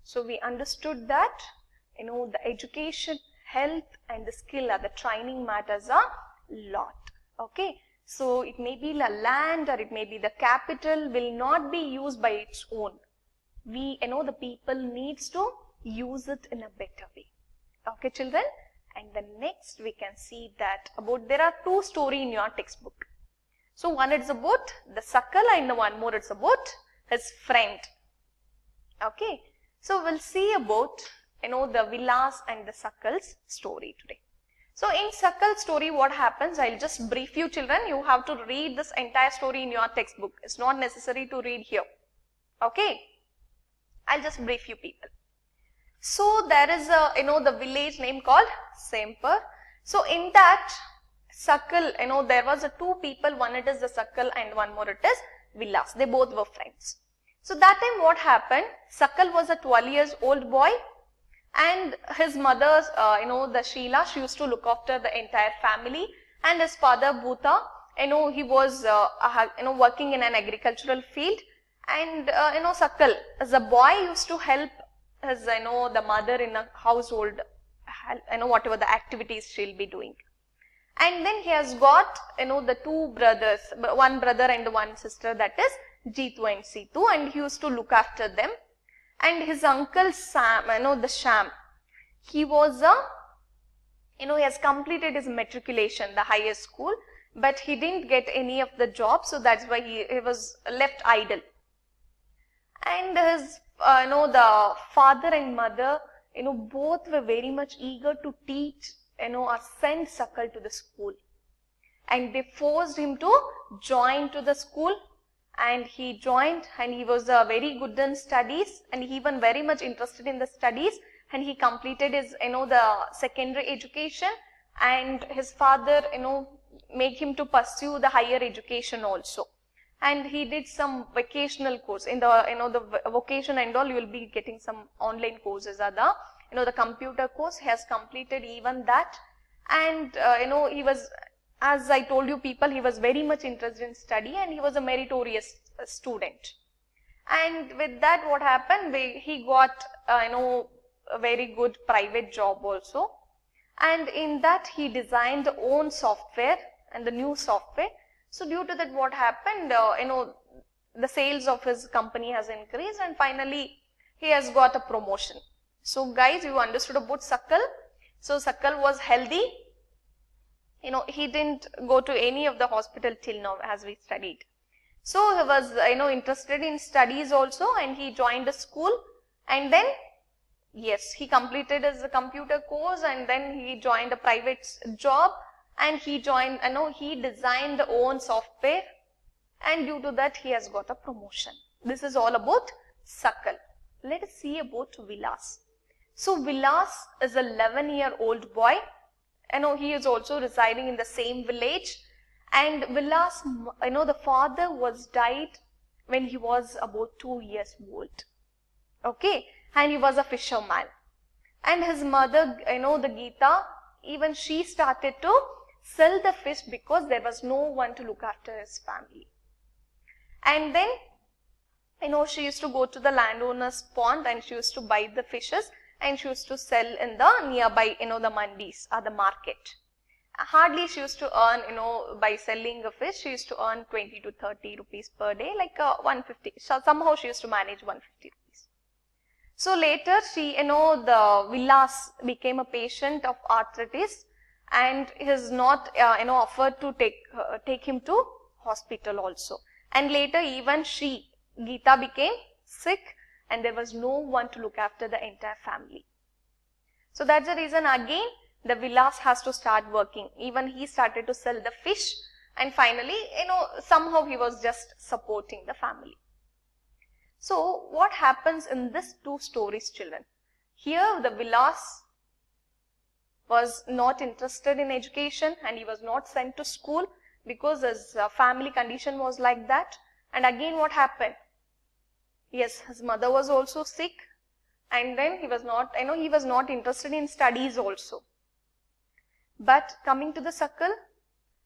So we understood that, the education, health and the skill or the training matters a lot. Okay. So it may be the land or it may be the capital will not be used by its own. The people needs to use it in a better way. Okay, children. And the next we can see that there are two stories in your textbook. So one is about the suckle and the one more is about his friend. Okay. So we'll see about, the Vilas and the Suckle's story today. So in Suckle's story, what happens? I'll just brief you, children. You have to read this entire story in your textbook. It's not necessary to read here. Okay. I'll just brief you people. So there is a, the village name called Semper. So in that Suckle, there was two people. One it is the Suckle and one more it is Vilas. They both were friends. So that time what happened? Suckle was a 12 years old boy. And his mother, the Sheila, she used to look after the entire family. And his father, Bhuta, he was, working in an agricultural field. And, Suckle, as a boy, used to help his, the mother in a household, whatever the activities she'll be doing. And then he has got, the two brothers, one brother and one sister, that is Jitu and Situ, and he used to look after them. And his uncle Sam, the Sham, he was he has completed his matriculation, the highest school, but he didn't get any of the jobs, so that's why he was left idle. And his, the father and mother, both were very much eager to teach, or send Suckle to the school. And they forced him to join to the school. And he joined and he was very good in studies and he even very much interested in the studies, and he completed his, the secondary education, and his father, made him to pursue the higher education also. And he did some vocational course. In the, the vocation and all, you will be getting some online courses are the, the computer course. He has completed even that. And, he was, as I told you people, he was very much interested in study and he was a meritorious student. And with that what happened, he got, a very good private job also. And in that he designed the own software and the new software. So due to that what happened, the sales of his company has increased and finally he has got a promotion. So guys, you understood about Suckle. So Suckle was healthy. He didn't go to any of the hospital till now as we studied. So he was, interested in studies also, and he joined a school, and then, yes, he completed his computer course and then he joined a private job and he joined, he designed the own software, and due to that he has got a promotion. This is all about Suckle. Let us see about Vilas. So Vilas is a 11-year-old boy. He is also residing in the same village, and Vilas, the father was died when he was about 2 years old. Okay, and he was a fisherman. And his mother, the Geeta, even she started to sell the fish because there was no one to look after his family. And then, she used to go to the landowner's pond and she used to buy the fishes. And she used to sell in the nearby, the mandis or the market. Hardly she used to earn, by selling a fish, she used to earn 20 to 30 rupees per day, like 150. So somehow she used to manage 150 rupees. So later she, the Vilas became a patient of arthritis, and is not, offered to take him to hospital also. And later even she, Geeta, became sick. And there was no one to look after the entire family. So that's the reason again the Vilas has to start working. Even he started to sell the fish, and finally, somehow he was just supporting the family. So what happens in these two stories, children? Here the Vilas was not interested in education and he was not sent to school because his family condition was like that. And again what happened? Yes, his mother was also sick, and then he was not, he was not interested in studies also. But coming to the Suckle,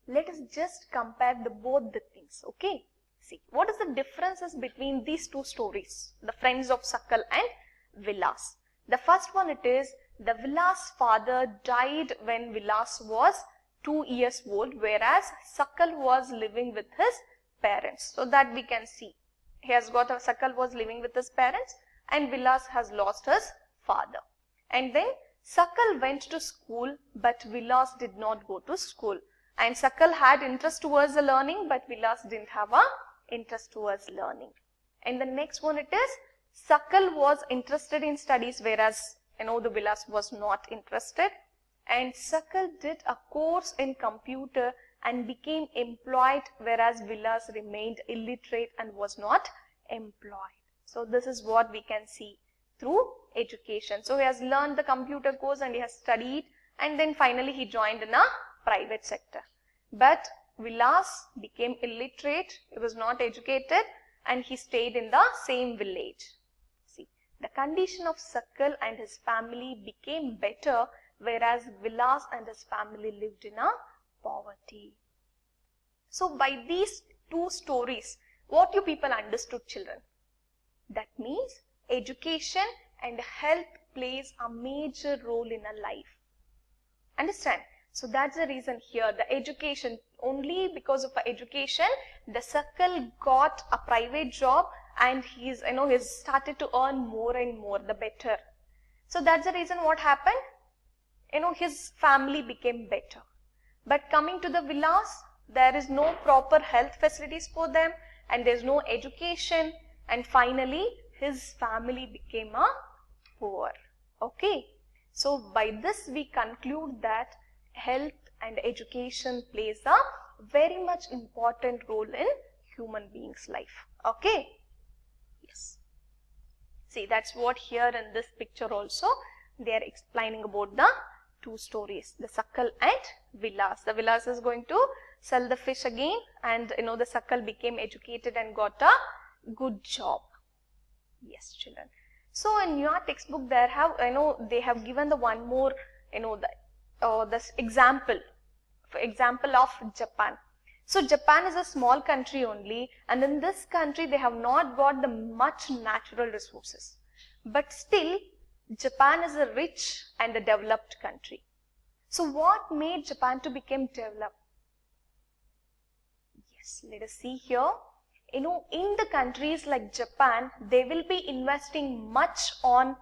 let us just compare both the things, okay? See, what is the differences between these two stories, the friends of Suckle and Vilas. The first one it is, the Vilas father died when Vilas was 2 years old, whereas Sakal was living with his parents. So that we can see. He has got Sakal was living with his parents and Vilas has lost his father. And then Sakal went to school, but Vilas did not go to school. And Sakal had interest towards the learning, but Vilas didn't have a interest towards learning. And the next one it is, Sakal was interested in studies, whereas the Vilas was not interested. And Sakal did a course in computer and became employed, whereas Vilas remained illiterate and was not employed. So this is what we can see through education. So he has learned the computer course and he has studied, and then finally he joined in a private sector. But Vilas became illiterate, he was not educated, and he stayed in the same village. See, the condition of Sakal and his family became better, whereas Vilas and his family lived in a poverty. So by these two stories, what you people understood, children? That means education and health plays a major role in a life. Understand? So that's the reason here, the education, only because of education, the Sakal got a private job and he's started to earn more and more, the better. So that's the reason what happened, his family became better. But coming to the Vilas, there is no proper health facilities for them and there's no education, and finally his family became a poor. Okay. So by this we conclude that health and education plays a very much important role in human beings' life. Okay. Yes. See, that's what here in this picture also they are explaining about the two stories, the Sakal and Vilas. The Vilas is going to sell the fish again, and the Sakal became educated and got a good job. Yes, children. So in your textbook there have they have given the one more this example, for example of Japan. So Japan is a small country only, and in this country they have not got the much natural resources, but still Japan is a rich and a developed country. So what made Japan to become developed? Yes, let us see here. In the countries like Japan, they will be investing much on,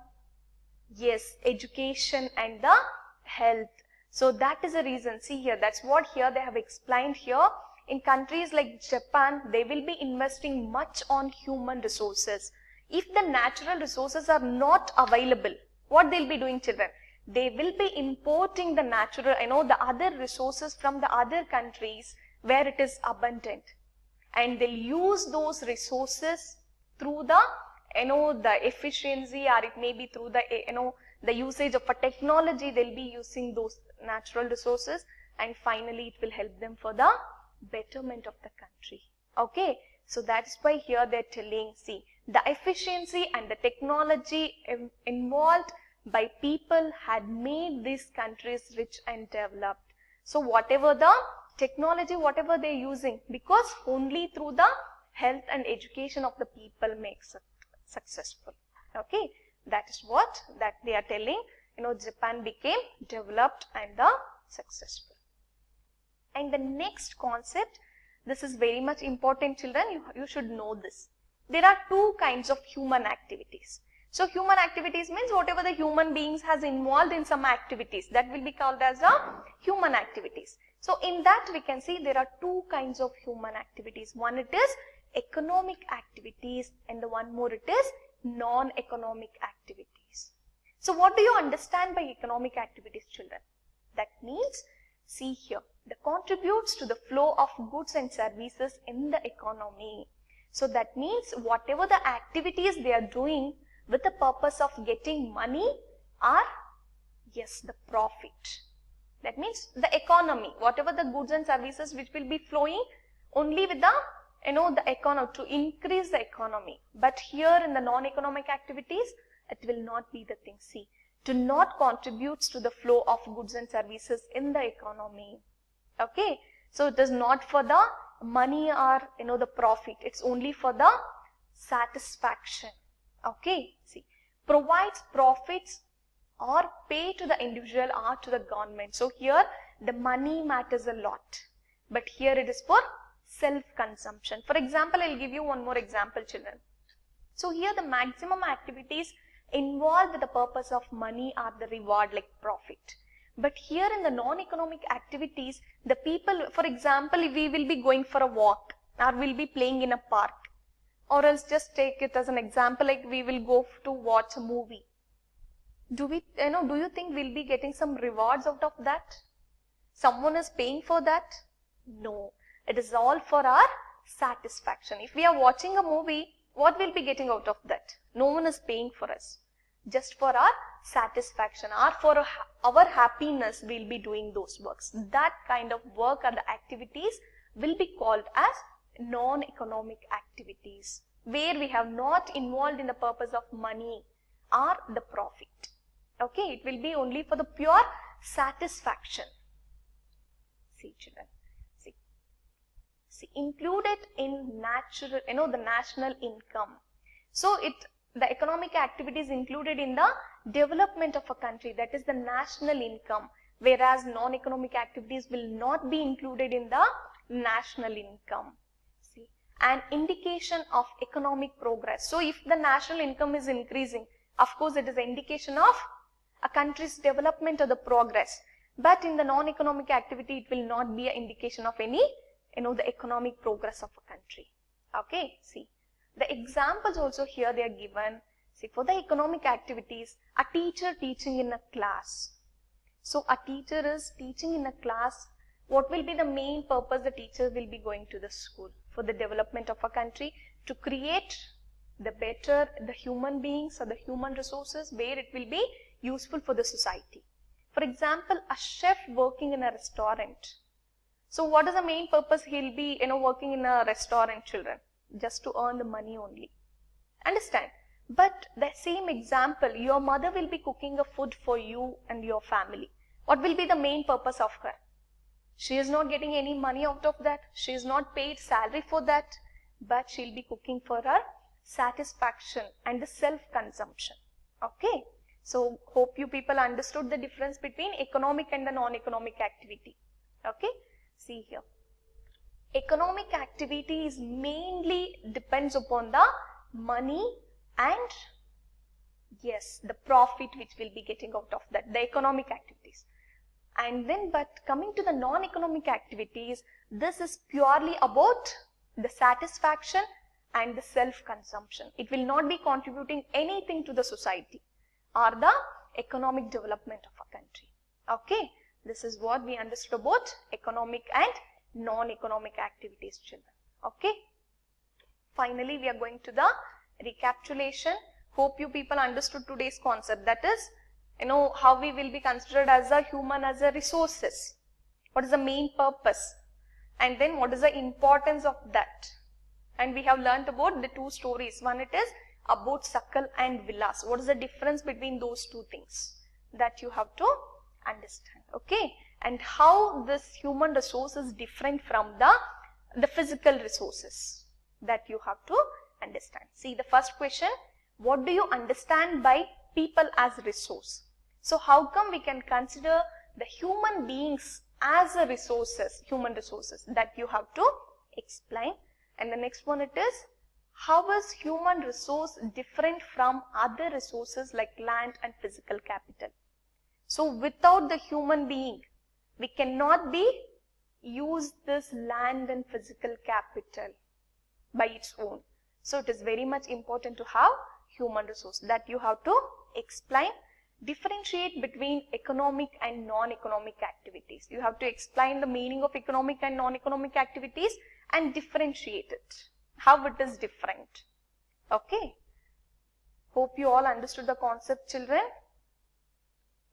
yes, education and the health. So that is the reason. See here, that's what here they have explained here. In countries like Japan, they will be investing much on human resources. If the natural resources are not available, what they'll be doing, children? They will be importing the natural, the other resources from the other countries where it is abundant. And they'll use those resources through the, the efficiency, or it may be through the, the usage of a technology. They'll be using those natural resources, and finally it will help them for the betterment of the country. Okay, so that's why here they're telling, see, the efficiency and the technology involved by people had made these countries rich and developed. So whatever the technology, whatever they're using, because only through the health and education of the people makes it successful. Okay, that is what that they are telling. Japan became developed and successful. And the next concept, this is very much important, children. You should know this. There are two kinds of human activities. So human activities means whatever the human beings has involved in some activities, that will be called as a human activities. So in that we can see there are two kinds of human activities. One it is economic activities, and the one more it is non-economic activities. So what do you understand by economic activities, children? That means, see here, that contributes to the flow of goods and services in the economy. So that means whatever the activities they are doing with the purpose of getting money are, yes, the profit. That means the economy, whatever the goods and services which will be flowing only with the, the economy, to increase the economy. But here in the non-economic activities, it will not be the thing. See, to not contributes to the flow of goods and services in the economy. Okay, so it is not for the money or, the profit. It's only for the satisfaction. Okay, see, provides profits or pay to the individual or to the government. So here the money matters a lot, but here it is for self-consumption. For example, I'll give you one more example, children. So here the maximum activities involved with the purpose of money are the reward like profit. But here in the non-economic activities, the people, for example, if we will be going for a walk or will be playing in a park, or else just take it as an example like we will go to watch a movie. Do you think we'll be getting some rewards out of that? Someone is paying for that? No. It is all for our satisfaction. If we are watching a movie, what will be getting out of that? No one is paying for us. Just for our satisfaction or for our happiness, we'll be doing those works. That kind of work or the activities will be called as non-economic activities, where we have not involved in the purpose of money or the profit. Okay, it will be only for the pure satisfaction. See, children. See, included in natural, the national income. So the economic activity is included in the development of a country, that is the national income, whereas non-economic activities will not be included in the national income. See, an indication of economic progress. So if the national income is increasing, of course it is an indication of a country's development or the progress. But in the non-economic activity, it will not be an indication of any, the economic progress of a country. Okay, see. The examples also here they are given. See, for the economic activities, a teacher teaching in a class. So a teacher is teaching in a class. What will be the main purpose the teacher will be going to the school? For the development of a country, to create the human beings or the human resources where it will be useful for the society. For example, a chef working in a restaurant. So what is the main purpose he'll be, working in a restaurant, children? Just to earn the money only. Understand? But the same example, your mother will be cooking a food for you and your family. What will be the main purpose of her? She is not getting any money out of that. She is not paid salary for that. But she'll be cooking for her satisfaction and the self-consumption. Okay? So, hope you people understood the difference between economic and the non-economic activity. Okay? See here. Economic activity is mainly depends upon the money and yes, the profit which will be getting out of that, the economic activities. And then, but coming to the non-economic activities, this is purely about the satisfaction and the self-consumption. It will not be contributing anything to the society or the economic development of a country. Okay, this is what we understood about economic and non-economic activities, children. Okay. Finally, we are going to the recapitulation. Hope you people understood today's concept. That is, how we will be considered as a human, as a resources. What is the main purpose? And then what is the importance of that? And we have learnt about the two stories. One it is about Sakal and Vilas. What is the difference between those two things? That you have to understand. Okay. And how this human resource is different from the physical resources. That you have to understand. See the first question. What do you understand by people as resource? So how come we can consider the human beings as a resources, human resources? That you have to explain. And the next one it is, how is human resource different from other resources like land and physical capital? So without the human being, we cannot use this land and physical capital by its own. So it is very much important to have human resource. That you have to explain, differentiate between economic and non-economic activities. You have to explain the meaning of economic and non-economic activities and differentiate it. How it is different. Okay. Hope you all understood the concept, children.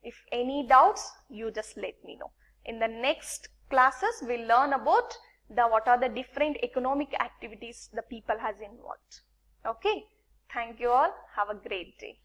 If any doubts, you just let me know. In the next classes, we'll learn about what are the different economic activities the people has involved. Okay. Thank you all. Have a great day.